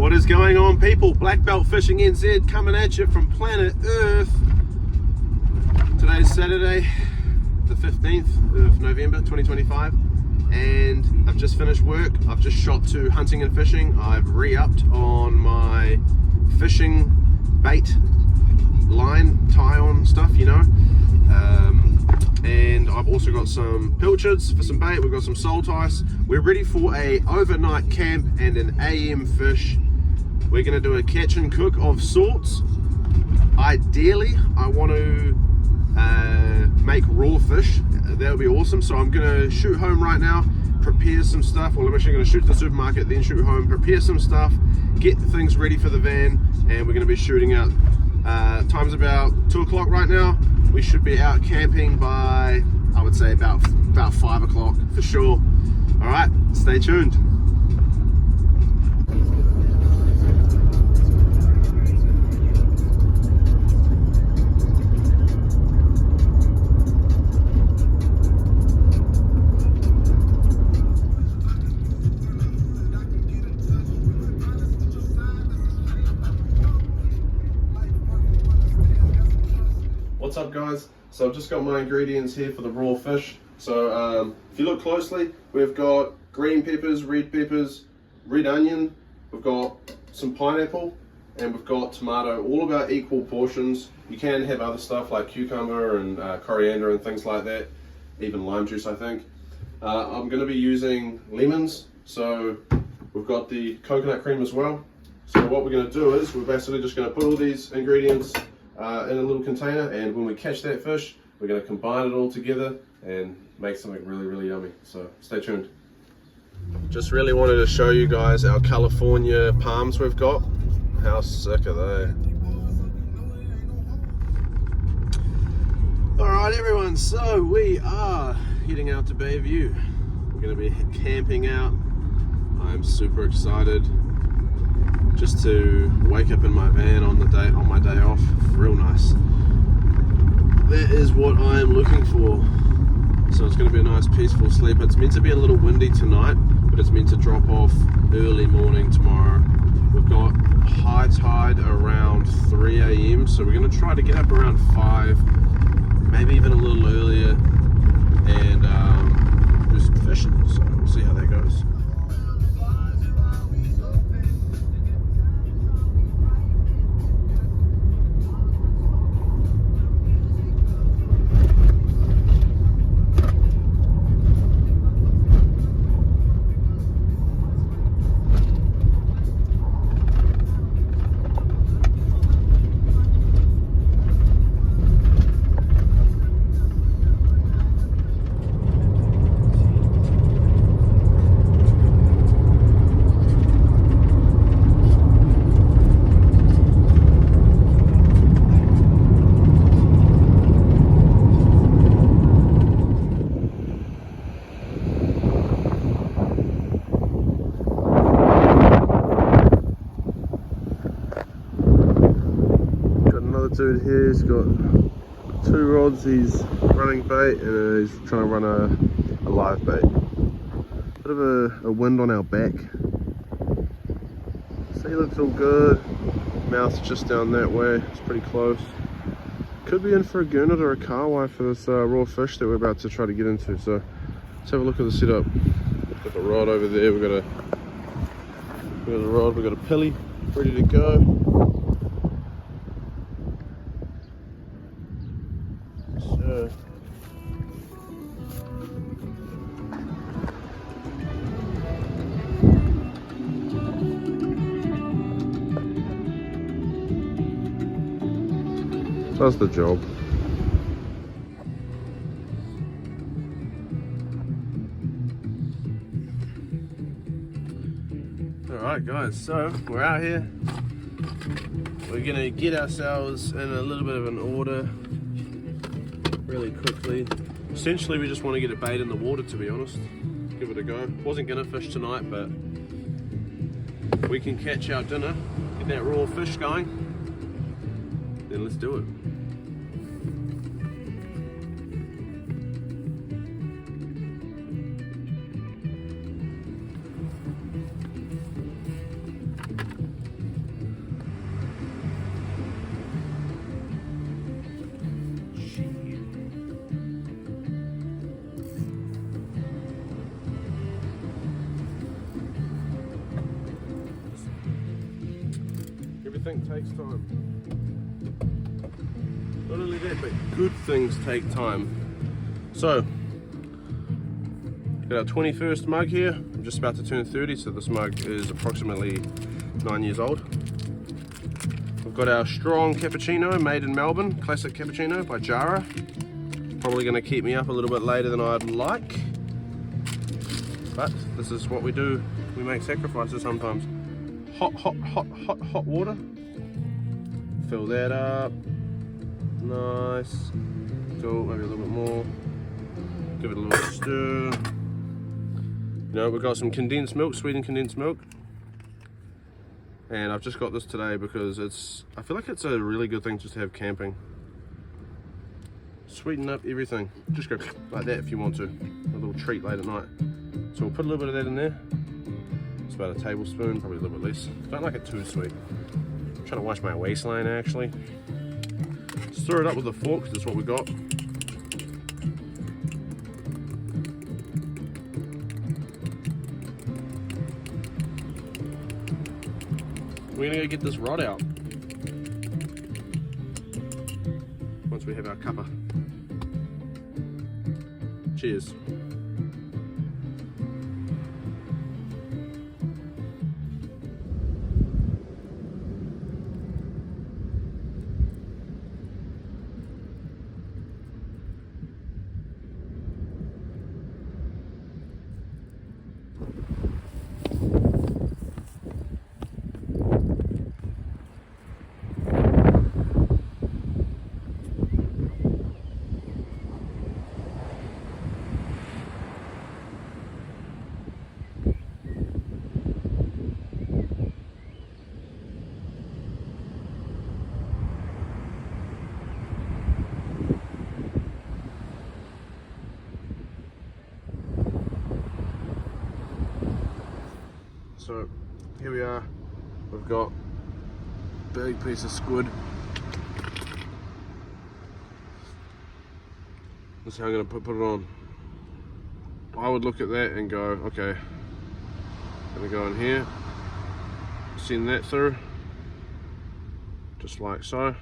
What is going on, people? Black Belt Fishing NZ coming at you from planet Earth. Today's Saturday, the 15th of November 2025, and I've just finished work. I've just shot to hunting and fishing. I've re-upped on my fishing bait, line, tie-on stuff, you know. And I've also got some pilchards for some bait. We've got some soul ties. We're ready for a overnight camp and an AM fish. We're going to do a catch and cook of sorts. Ideally, I want to make raw fish. That would be awesome. So I'm going to shoot home right now, prepare some stuff. Well, I'm actually going to shoot to the supermarket, then shoot home, prepare some stuff, get things ready for the van, and we're going to be shooting out. Time's about 2 o'clock right now. We should be out camping by, I would say, about 5 o'clock for sure. All right, stay tuned. What's up, guys? So I've just got my ingredients here for the raw fish. So if you look closely, we've got green peppers, red onion, we've got some pineapple, and we've got tomato, all about equal portions. You can have other stuff like cucumber and coriander and things like that, even lime juice, I think. I'm going to be using lemons, so we've got the coconut cream as well. So what we're going to do is we're basically just going to put all these ingredients in a little container, and when we catch that fish, we're going to combine it all together and make something really, really yummy. So stay tuned. Just really wanted to show you guys our California palms we've got. How sick are they? Alright everyone, so we are heading out to Bayview. We're going to be camping out. I'm super excited just to wake up in my van on my day off. Real nice. That is what I am looking for. So it's going to be a nice peaceful sleep. It's meant to be a little windy tonight, but it's meant to drop off early morning tomorrow. We've got high tide around 3 AM, so we're going to try to get up around 5, maybe even a little earlier, and do some fishing. So we'll see how that goes. Dude here, he's got 2 rods, he's running bait, and he's trying to run a live bait. Bit of a wind on our back. Sea looks all good, mouth's just down that way, it's pretty close. Could be in for a gurnard or a kahawai for this raw fish that we're about to try to get into. So let's have a look at the setup. We've got the rod over there, we've got the rod, we've got a pilly ready to go. Does the job. Alright guys, so we're out here. We're gonna get ourselves in a little bit of an order really quickly. Essentially we just want to get a bait in the water, to be honest. Give it a go. Wasn't gonna fish tonight, but we can catch our dinner, get that raw fish going, then let's do it. everything takes time. Not only that, but good things take time. So, got our 21st mug here. I'm just about to turn 30, so this mug is approximately 9 years old. We've got our strong cappuccino made in Melbourne, classic cappuccino by Jara. Probably going to keep me up a little bit later than I'd like, but this is what we do. We make sacrifices sometimes. Hot water. Fill that up. Nice. Cool. Maybe a little bit more. Give it a little stir. You know, we've got some condensed milk, sweetened condensed milk. And I've just got this today because I feel like it's a really good thing just to have camping. Sweeten up everything. Just go like that if you want to. A little treat late at night. So we'll put a little bit of that in there. It's about a tablespoon, probably a little bit less. Don't like it too sweet. I'm trying to wash my waistline actually. Stir it up with a fork, because that's what we got. We're gonna go get this rod out once we have our cuppa. Cheers. So here we are, we've got a big piece of squid. That's how I'm going to put it on. I would look at that and go, okay, I'm going to go in here, send that through, just like so.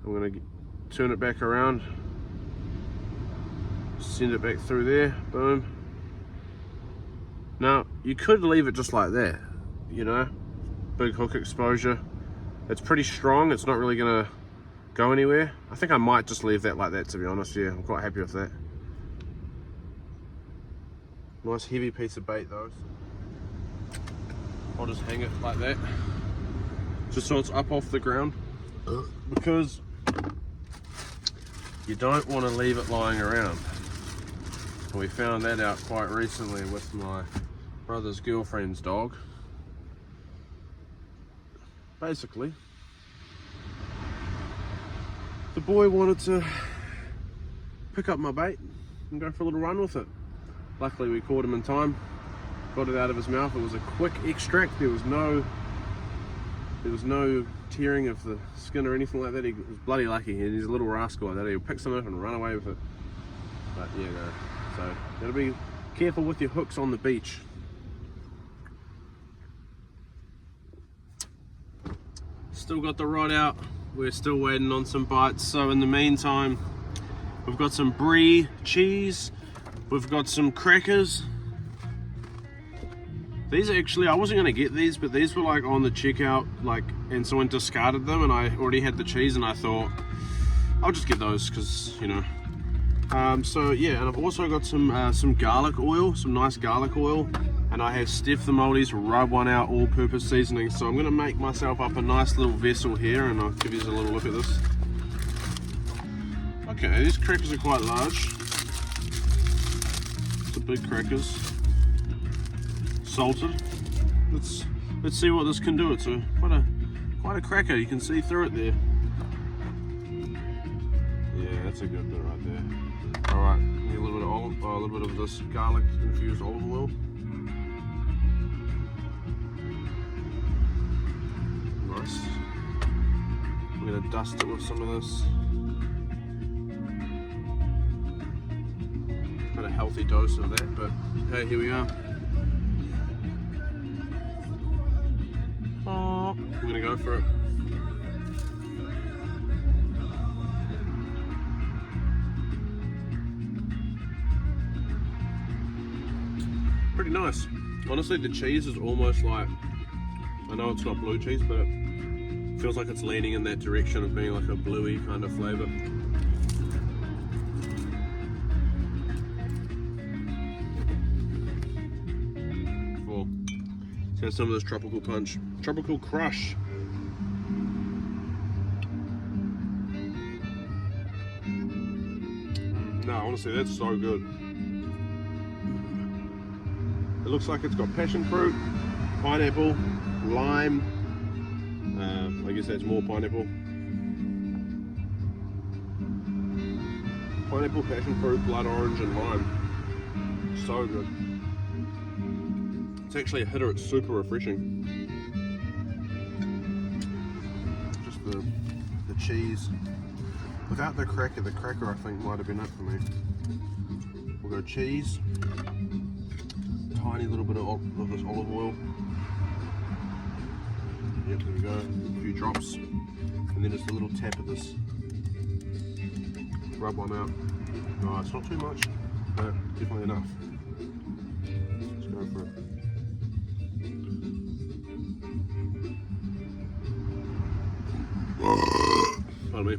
I'm going to turn it back around, send it back through there, boom. Now, you could leave it just like that, you know, big hook exposure. It's pretty strong, it's not really gonna go anywhere. I think I might just leave that like that, to be honest. Yeah, I'm quite happy with that. Nice heavy piece of bait though. I'll just hang it like that, just so it's up off the ground, because you don't want to leave it lying around. And we found that out quite recently with my brother's girlfriend's dog. Basically, the boy wanted to pick up my bait and go for a little run with it. Luckily we caught him in time, got it out of his mouth. It was a quick extract. There was no tearing of the skin or anything like that. He was bloody lucky, and he's a little rascal like that. He'll pick something up and run away with it. But yeah, no. So gotta be careful with your hooks on the beach. Still got the rod out. We're still waiting on some bites. So in the meantime, we've got some brie cheese. We've got some crackers. These are actually, I wasn't gonna get these, but these were like on the checkout, like, and someone discarded them, and I already had the cheese, and I thought I'll just get those because, you know. So yeah, and I've also got some garlic oil, some nice garlic oil, and I have Steph the Maldies rub one out all-purpose seasoning. So I'm going to make myself up a nice little vessel here, and I'll give you a little look at this. Okay, these crackers are quite large. It's a big crackers, salted. Let's see what this can do. It's quite a cracker. You can see through it there. Yeah, that's a good bit right there. All right, need a little bit of olive, a little bit of this garlic infused olive oil. Nice. I'm gonna dust it with some of this. Got a healthy dose of that, but hey, here we are. Oh, we're gonna go for it. Pretty nice. Honestly, the cheese is almost like, I know it's not blue cheese, but it feels like it's leaning in that direction of being like a bluey kind of flavor. Cool. Let's have some of this tropical punch. Tropical crush. No, honestly, that's so good. It looks like it's got passion fruit, pineapple, lime. I guess that's more pineapple. Pineapple, passion fruit, blood orange, and lime. So good. It's actually a hitter. It's super refreshing. Just the cheese. Without the cracker I think might have been it for me. We'll go cheese. Tiny little bit of this olive oil. Yep, there we go. A few drops. And then just a little tap of this. Rub one out. No, it's not too much, but definitely enough. Let's go for it. Pardon me.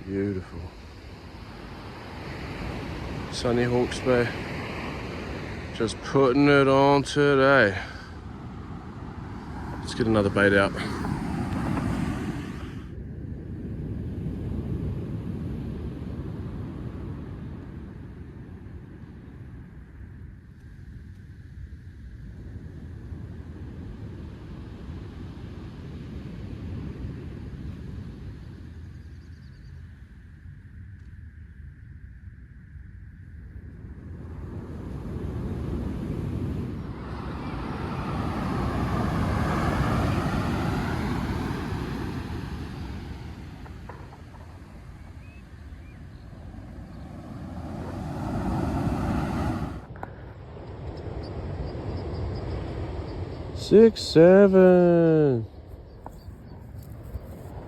Beautiful. Sunny Hawke's Bay. Just putting it on today. Let's get another bait out. Six, seven.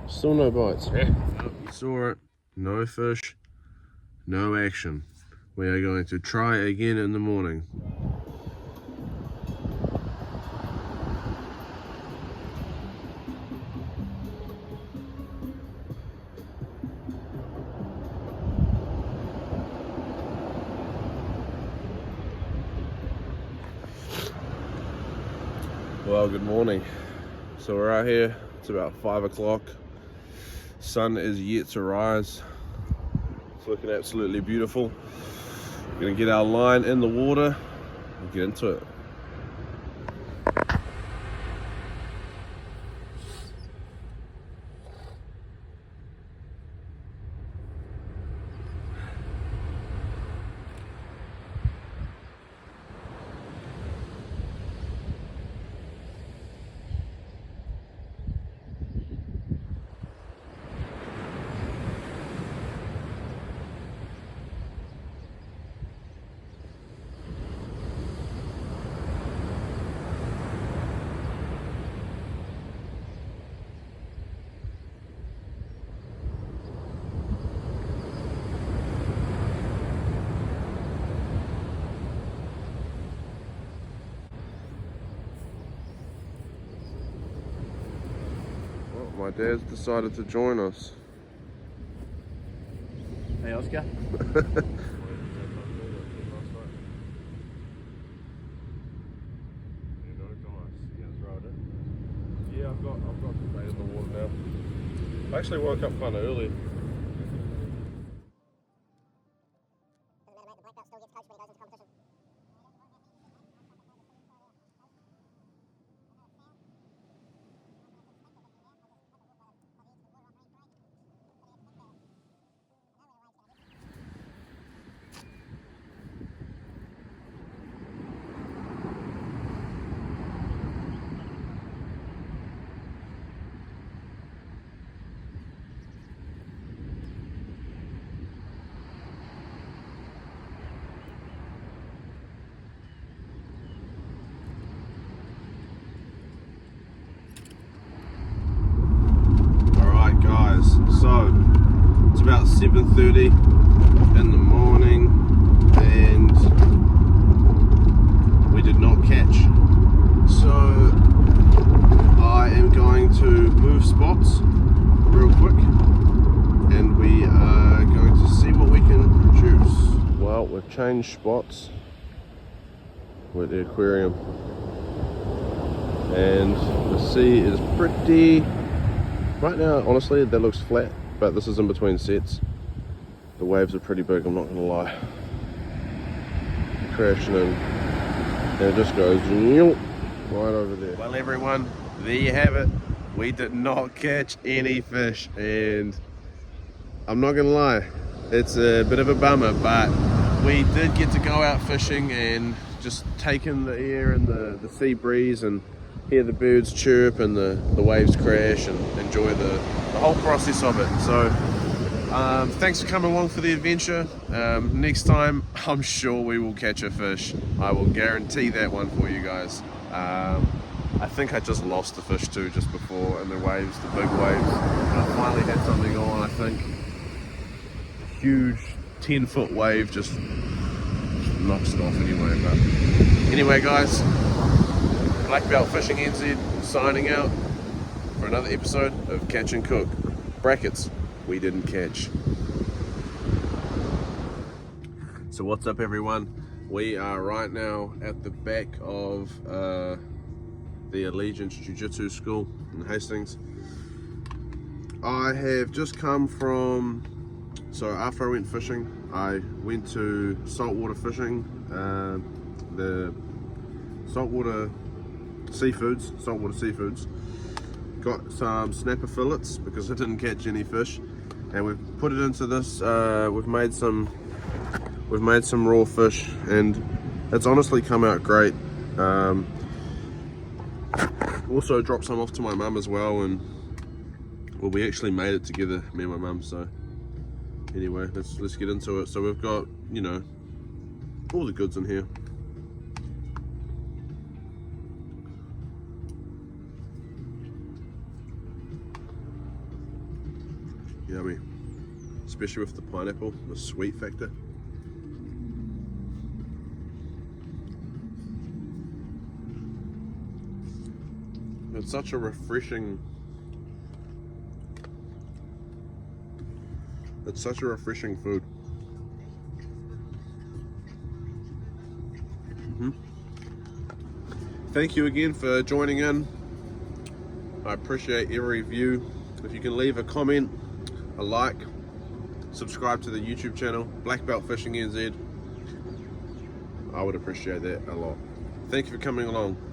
Still no bites. Yeah. Nope, saw it. No fish, no action. We are going to try again in the morning. Well, good morning. So we're out here, it's about 5 o'clock. Sun is yet to rise. It's looking absolutely beautiful. We're gonna get our line in the water and get into it. My dad's decided to join us. Hey Oscar. Yeah, I've got some bait in the water now. I actually woke up kind of early. So it's about 7:30 in the morning and we did not catch, so I am going to move spots real quick and we are going to see what we can produce. Well, we've changed spots with the aquarium and the sea is pretty. Right now, honestly, that looks flat, but this is in between sets. The waves are pretty big, I'm not gonna lie. Crashing in, and it just goes right over there. Well, everyone, there you have it. We did not catch any fish, and I'm not gonna lie, it's a bit of a bummer, but we did get to go out fishing and just take in the air and the sea breeze and hear the birds chirp and the waves crash and enjoy the whole process of it. So thanks for coming along for the adventure. Next time I'm sure we will catch a fish. I will guarantee that one for you guys. I think I just lost the fish too just before in the waves, the big waves. And I finally had something on, I think. A huge 10-foot wave just knocks it off anyway. But anyway guys, Black Belt Fishing NZ signing out for another episode of Catch and Cook. Brackets, we didn't catch. So what's up everyone? We are right now at the back of the Allegiance Jiu-Jitsu School in Hastings. I have just come from, so after I went fishing, I went to saltwater fishing, the saltwater seafoods. Got some snapper fillets because I didn't catch any fish, and we've put it into this. We've made some raw fish, and it's honestly come out great. Also dropped some off to my mum as well, and well, we actually made it together, me and my mum. So anyway, let's get into it. So we've got, you know, all the goods in here. Yummy. especially with the pineapple, the sweet factor. It's such a refreshing food. Thank you again for joining in. I appreciate every view. If you can leave a comment, a like, subscribe to the YouTube channel, Black Belt Fishing NZ, I would appreciate that a lot. Thank you for coming along.